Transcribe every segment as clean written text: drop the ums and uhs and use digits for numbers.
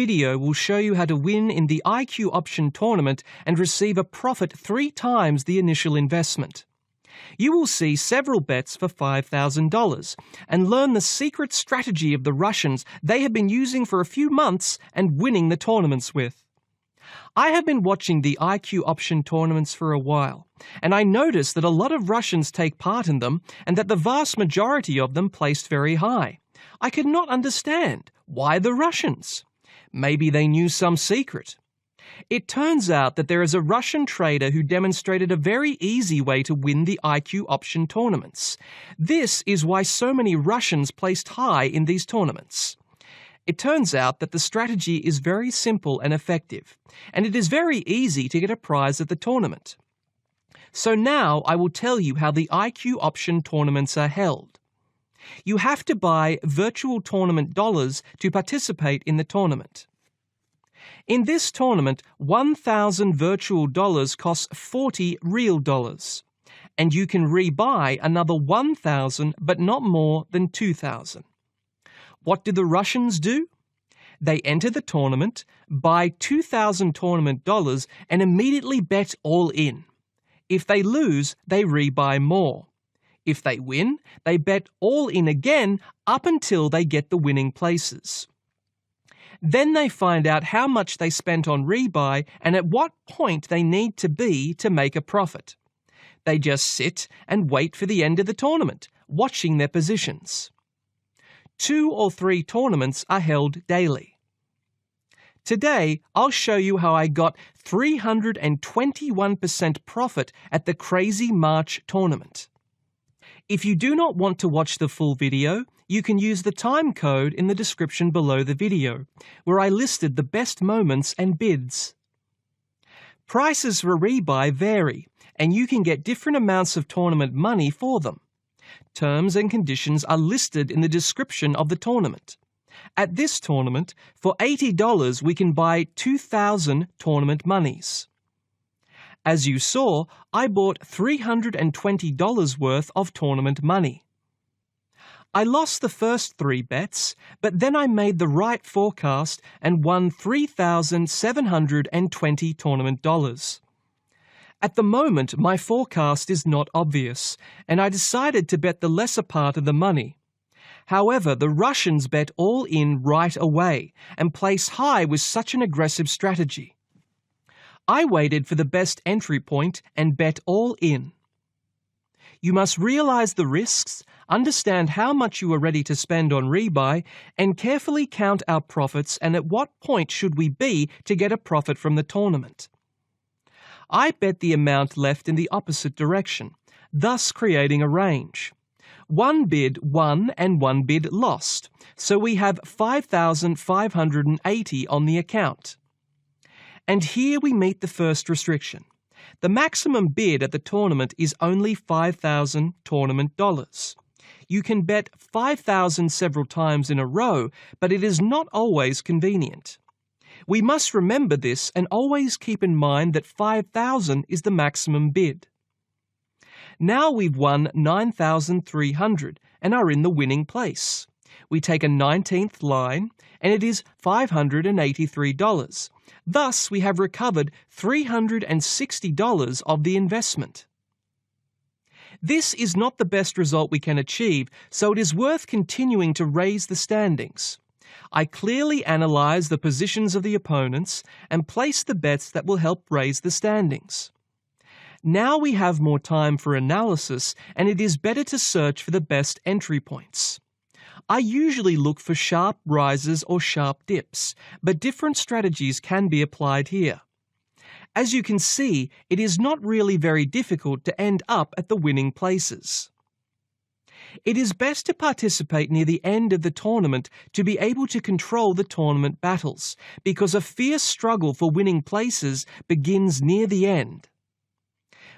Video will show you how to win in the IQ option tournament and receive a profit 3 times the initial investment. You will see several bets for $5,000 and learn the secret strategy of the Russians they have been using for a few months and winning the tournaments with. I have been watching the IQ option tournaments for a while, and I noticed that a lot of Russians take part in them and that the vast majority of them placed very high. I could not understand. Why the Russians? Maybe they knew some secret. It turns out that there is a Russian trader who demonstrated a very easy way to win the IQ option tournaments. This is why so many Russians placed high in these tournaments. It turns out that the strategy is very simple and effective, and it is very easy to get a prize at the tournament. So now I will tell you how the IQ option tournaments are held. You have to buy virtual tournament dollars to participate in the tournament. In this tournament, 1,000 virtual dollars costs 40 real dollars, and you can rebuy another 1,000 but not more than 2,000. What do the Russians do? They enter the tournament, buy 2,000 tournament dollars, and immediately bet all in. If they lose, they rebuy more. If they win, they bet all in again up until they get the winning places. Then they find out how much they spent on rebuy and at what point they need to be to make a profit. They just sit and wait for the end of the tournament, watching their positions. 2 or 3 tournaments are held daily. Today, I'll show you how I got 321% profit at the Crazy March tournament. If you do not want to watch the full video, you can use the time code in the description below the video, where I listed the best moments and bids. Prices for rebuy vary, and you can get different amounts of tournament money for them. Terms and conditions are listed in the description of the tournament. At this tournament, for $80 we can buy 2,000 tournament monies. As you saw, I bought $320 worth of tournament money. I lost the first 3 bets, but then I made the right forecast and won $3,720 tournament dollars. At the moment, my forecast is not obvious, and I decided to bet the lesser part of the money. However, the Russians bet all in right away and place high with such an aggressive strategy. I waited for the best entry point and bet all in. You must realize the risks, understand how much you are ready to spend on rebuy, and carefully count our profits and at what point should we be to get a profit from the tournament. I bet the amount left in the opposite direction, thus creating a range. 1 bid won and 1 bid lost, so we have 5,580 on the account. And here we meet the first restriction. The maximum bid at the tournament is only 5,000 tournament dollars. You can bet 5,000 several times in a row, but it is not always convenient. We must remember this and always keep in mind that 5,000 is the maximum bid. Now we've won 9,300 and are in the winning place. We take a 19th line and it is $583. Thus, we have recovered $360 of the investment. This is not the best result we can achieve, so it is worth continuing to raise the standings. I clearly analyze the positions of the opponents and place the bets that will help raise the standings. Now we have more time for analysis, and it is better to search for the best entry points. I usually look for sharp rises or sharp dips, but different strategies can be applied here. As you can see, it is not really very difficult to end up at the winning places. It is best to participate near the end of the tournament to be able to control the tournament battles, because a fierce struggle for winning places begins near the end.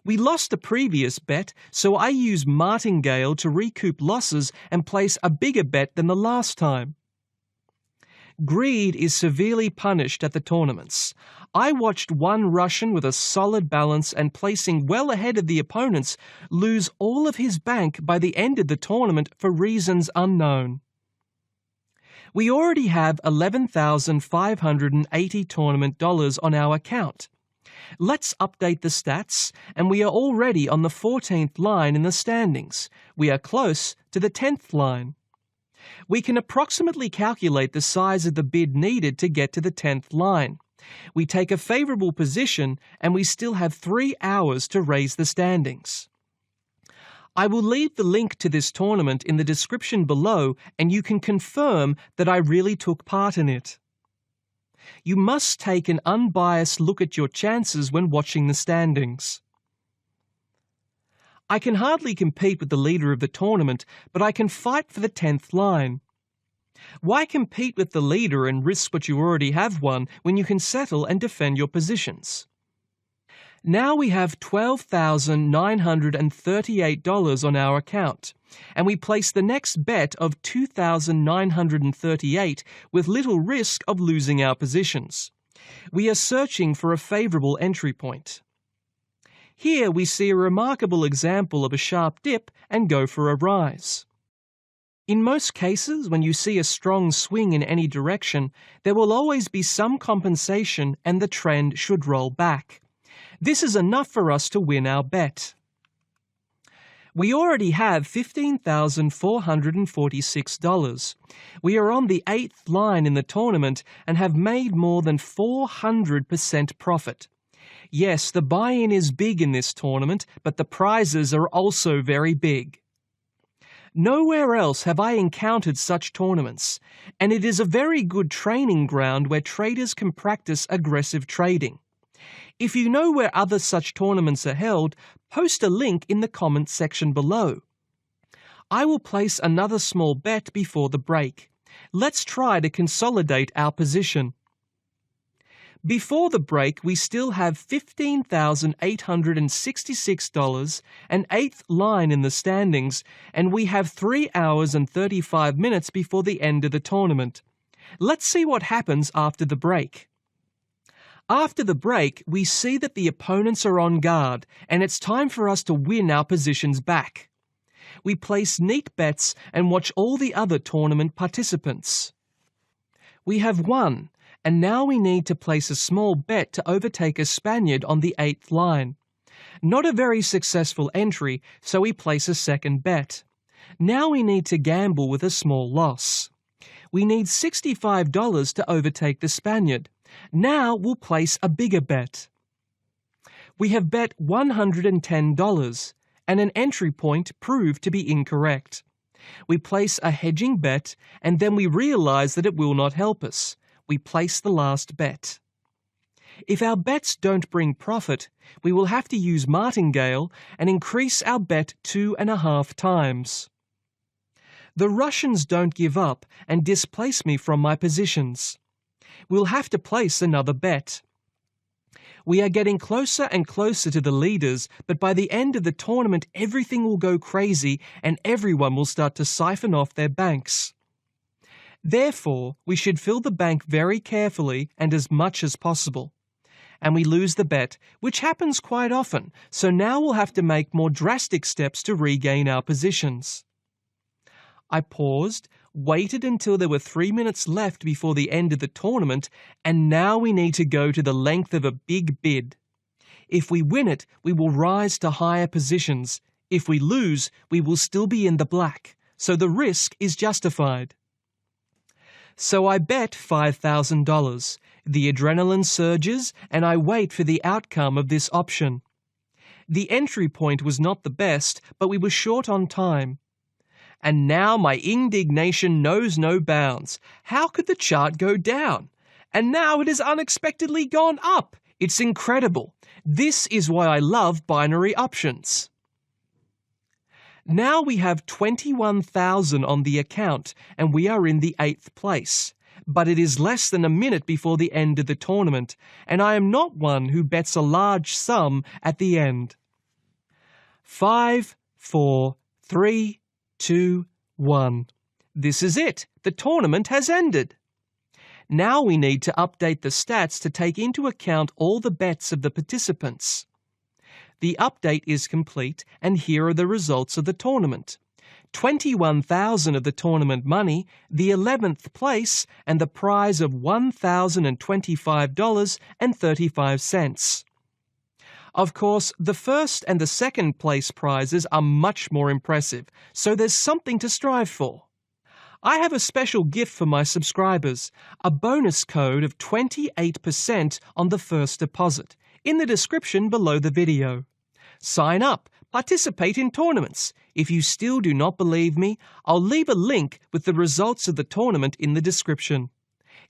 We lost a previous bet, so I use martingale to recoup losses and place a bigger bet than the last time. Greed is severely punished at the tournaments. I watched one Russian with a solid balance and placing well ahead of the opponents lose all of his bank by the end of the tournament for reasons unknown. We already have $11,580 tournament dollars on our account. Let's update the stats, and we are already on the 14th line in the standings. We are close to the 10th line. We can approximately calculate the size of the bid needed to get to the 10th line. We take a favourable position, and we still have 3 hours to raise the standings. I will leave the link to this tournament in the description below, and you can confirm that I really took part in it. You must take an unbiased look at your chances when watching the standings. I can hardly compete with the leader of the tournament, but I can fight for the 10th line. Why compete with the leader and risk what you already have won when you can settle and defend your positions? Now we have $12,938 on our account, and we place the next bet of $2,938 with little risk of losing our positions. We are searching for a favourable entry point. Here we see a remarkable example of a sharp dip and go for a rise. In most cases, when you see a strong swing in any direction, there will always be some compensation and the trend should roll back. This is enough for us to win our bet. We already have $15,446. We are on the 8th line in the tournament and have made more than 400% profit. Yes, the buy-in is big in this tournament, but the prizes are also very big. Nowhere else have I encountered such tournaments, and it is a very good training ground where traders can practice aggressive trading. If you know where other such tournaments are held, post a link in the comments section below. I will place another small bet before the break. Let's try to consolidate our position. Before the break, we still have $15,866, an 8th line in the standings, and we have 3 hours and 35 minutes before the end of the tournament. Let's see what happens after the break. After the break, we see that the opponents are on guard, and it's time for us to win our positions back. We place neat bets and watch all the other tournament participants. We have won, and now we need to place a small bet to overtake a Spaniard on the 8th line. Not a very successful entry, so we place a second bet. Now we need to gamble with a small loss. We need $65 to overtake the Spaniard. Now we'll place a bigger bet. We have bet $110, and an entry point proved to be incorrect. We place a hedging bet, and then we realize that it will not help us. We place the last bet. If our bets don't bring profit, we will have to use martingale and increase our bet 2.5 times. The Russians don't give up and displace me from my positions. We'll have to place another bet. We are getting closer and closer to the leaders, but by the end of the tournament everything will go crazy and everyone will start to siphon off their banks. Therefore, we should fill the bank very carefully and as much as possible. And we lose the bet, which happens quite often, so now we'll have to make more drastic steps to regain our positions. I paused, waited until there were 3 minutes left before the end of the tournament, and now we need to go to the length of a big bid. If we win it, we will rise to higher positions. If we lose, we will still be in the black, so the risk is justified. So I bet $5,000. The adrenaline surges, and I wait for the outcome of this option. The entry point was not the best, but we were short on time. And now my indignation knows no bounds. How could the chart go down? And now it has unexpectedly gone up. It's incredible. This is why I love binary options. Now we have 21,000 on the account, and we are in the 8th place. But it is less than a minute before the end of the tournament, and I am not one who bets a large sum at the end. 5, 4, 3, 2, 1. This is it. The tournament has ended. Now we need to update the stats to take into account all the bets of the participants. The update is complete, and here are the results of the tournament. 21,000 of the tournament money, the 11th place, and the prize of $1,025.35. Of course, the first and the second place prizes are much more impressive, so there's something to strive for. I have a special gift for my subscribers, a bonus code of 28% on the first deposit, in the description below the video. Sign up, participate in tournaments. If you still do not believe me, I'll leave a link with the results of the tournament in the description.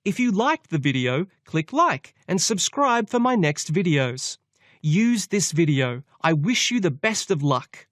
If you liked the video, click like and subscribe for my next videos. Use this video. I wish you the best of luck.